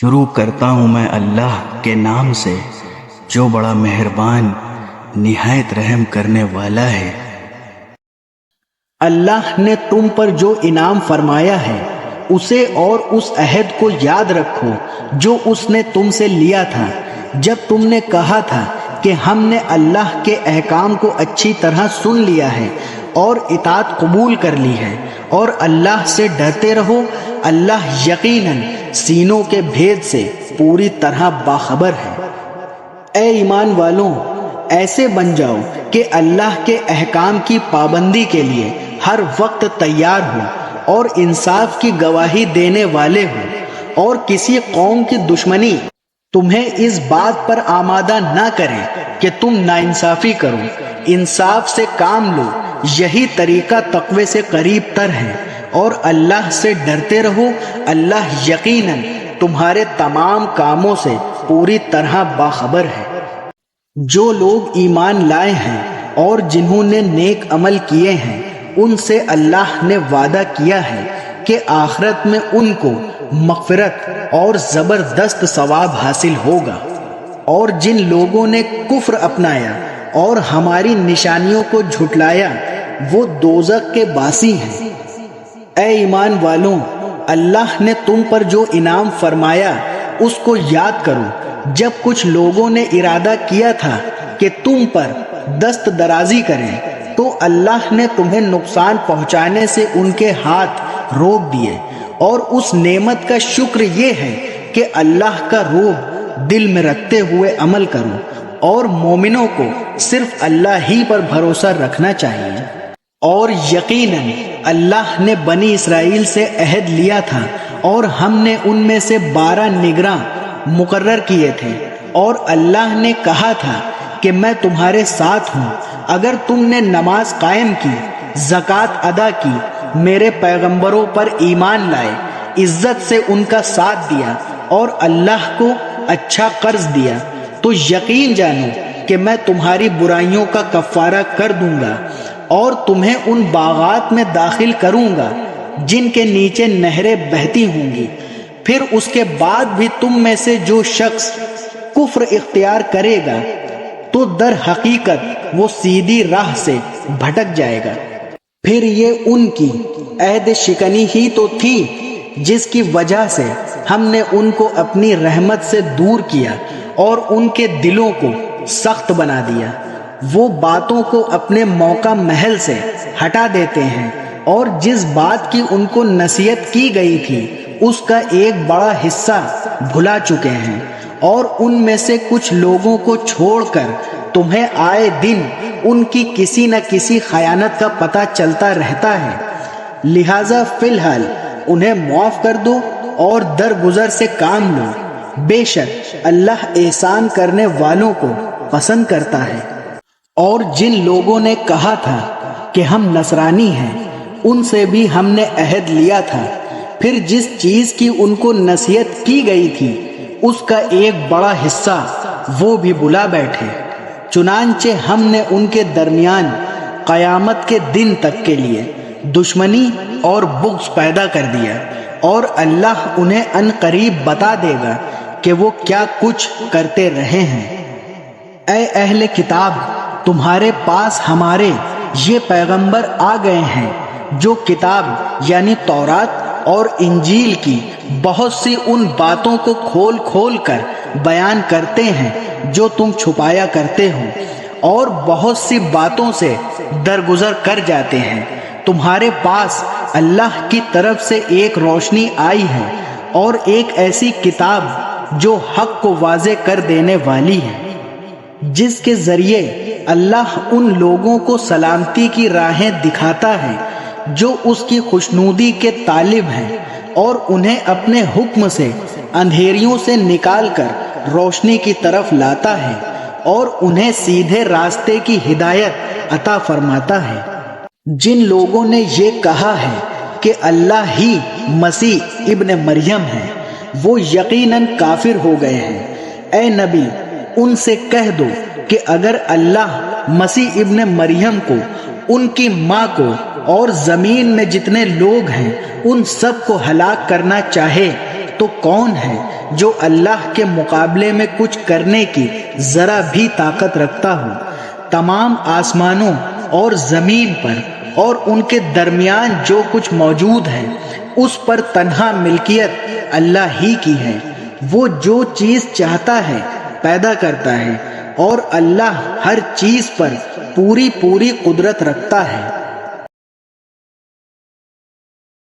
شروع کرتا ہوں میں اللہ کے نام سے جو بڑا مہربان نہایت رحم کرنے والا ہے۔ اللہ نے تم پر جو انعام فرمایا ہے اسے اور اس عہد کو یاد رکھو جو اس نے تم سے لیا تھا جب تم نے کہا تھا کہ ہم نے اللہ کے احکام کو اچھی طرح سن لیا ہے اور اطاعت قبول کر لی ہے، اور اللہ سے ڈرتے رہو، اللہ یقیناً سینوں کے بھید سے پوری طرح باخبر ہے۔ اے ایمان والوں، ایسے بن جاؤ کہ اللہ کے احکام کی پابندی کے لیے ہر وقت تیار ہو اور انصاف کی گواہی دینے والے ہو، اور کسی قوم کی دشمنی تمہیں اس بات پر آمادہ نہ کرے کہ تم ناانصافی کرو۔ انصاف سے کام لو، یہی طریقہ تقوی سے قریب تر ہے، اور اللہ سے ڈرتے رہو، اللہ یقیناً تمہارے تمام کاموں سے پوری طرح باخبر ہے۔ جو لوگ ایمان لائے ہیں اور جنہوں نے نیک عمل کیے ہیں ان سے اللہ نے وعدہ کیا ہے کہ آخرت میں ان کو مغفرت اور زبردست ثواب حاصل ہوگا، اور جن لوگوں نے کفر اپنایا اور ہماری نشانیوں کو جھٹلایا وہ دوزخ کے باسی ہیں۔ اے ایمان والوں، اللہ نے تم پر جو انعام فرمایا اس کو یاد کرو جب کچھ لوگوں نے ارادہ کیا تھا کہ تم پر دست درازی کریں تو اللہ نے تمہیں نقصان پہنچانے سے ان کے ہاتھ روک دیے، اور اس نعمت کا شکر یہ ہے کہ اللہ کا رعب دل میں رکھتے ہوئے عمل کرو، اور مومنوں کو صرف اللہ ہی پر بھروسہ رکھنا چاہیے۔ اور یقیناً اللہ نے بنی اسرائیل سے عہد لیا تھا اور ہم نے ان میں سے 12 نگراں مقرر کیے تھے، اور اللہ نے کہا تھا کہ میں تمہارے ساتھ ہوں اگر تم نے نماز قائم کی، زکوٰۃ ادا کی، میرے پیغمبروں پر ایمان لائے، عزت سے ان کا ساتھ دیا اور اللہ کو اچھا قرض دیا، تو یقین جانو کہ میں تمہاری برائیوں کا کفارہ کر دوں گا اور تمہیں ان باغات میں داخل کروں گا جن کے نیچے نہریں بہتی ہوں گی۔ پھر اس کے بعد بھی تم میں سے جو شخص کفر اختیار کرے گا تو در حقیقت وہ سیدھی راہ سے بھٹک جائے گا۔ پھر یہ ان کی عہد شکنی ہی تو تھی جس کی وجہ سے ہم نے ان کو اپنی رحمت سے دور کیا اور ان کے دلوں کو سخت بنا دیا۔ وہ باتوں کو اپنے موقع محل سے ہٹا دیتے ہیں، اور جس بات کی ان کو نصیحت کی گئی تھی اس کا ایک بڑا حصہ بھلا چکے ہیں، اور ان میں سے کچھ لوگوں کو چھوڑ کر تمہیں آئے دن ان کی کسی نہ کسی خیانت کا پتہ چلتا رہتا ہے، لہذا فی الحال انہیں معاف کر دو اور درگزر سے کام لو، بے شک اللہ احسان کرنے والوں کو پسند کرتا ہے۔ اور جن لوگوں نے کہا تھا کہ ہم نصرانی ہیں ان سے بھی ہم نے عہد لیا تھا، پھر جس چیز کی ان کو نصیحت کی گئی تھی اس کا ایک بڑا حصہ وہ بھی بھلا بیٹھے، چنانچہ ہم نے ان کے درمیان قیامت کے دن تک کے لیے دشمنی اور بغض پیدا کر دیا، اور اللہ انہیں ان قریب بتا دے گا کہ وہ کیا کچھ کرتے رہے ہیں۔ اے اہل کتاب، تمہارے پاس ہمارے یہ پیغمبر آ گئے ہیں جو کتاب یعنی تورات اور انجیل کی بہت سی ان باتوں کو کھول کھول کر بیان کرتے ہیں جو تم چھپایا کرتے ہو، اور بہت سی باتوں سے درگزر کر جاتے ہیں۔ تمہارے پاس اللہ کی طرف سے ایک روشنی آئی ہے اور ایک ایسی کتاب جو حق کو واضح کر دینے والی ہے، جس کے ذریعے اللہ ان لوگوں کو سلامتی کی راہیں دکھاتا ہے جو اس کی خوشنودی کے طالب ہیں، اور انہیں اپنے حکم سے اندھیریوں سے نکال کر روشنی کی طرف لاتا ہے، اور انہیں سیدھے راستے کی ہدایت عطا فرماتا ہے۔ جن لوگوں نے یہ کہا ہے کہ اللہ ہی مسیح ابن مریم ہے وہ یقیناً کافر ہو گئے ہیں۔ اے نبی، ان سے کہہ دو کہ اگر اللہ مسیح ابن مریم کو، ان کی ماں کو اور زمین میں جتنے لوگ ہیں ان سب کو ہلاک کرنا چاہے تو کون ہے جو اللہ کے مقابلے میں کچھ کرنے کی ذرا بھی طاقت رکھتا ہو؟ تمام آسمانوں اور زمین پر اور ان کے درمیان جو کچھ موجود ہے اس پر تنہا ملکیت اللہ ہی کی ہے۔ وہ جو چیز چاہتا ہے پیدا کرتا ہے اور اللہ ہر چیز پر پوری قدرت رکھتا ہے۔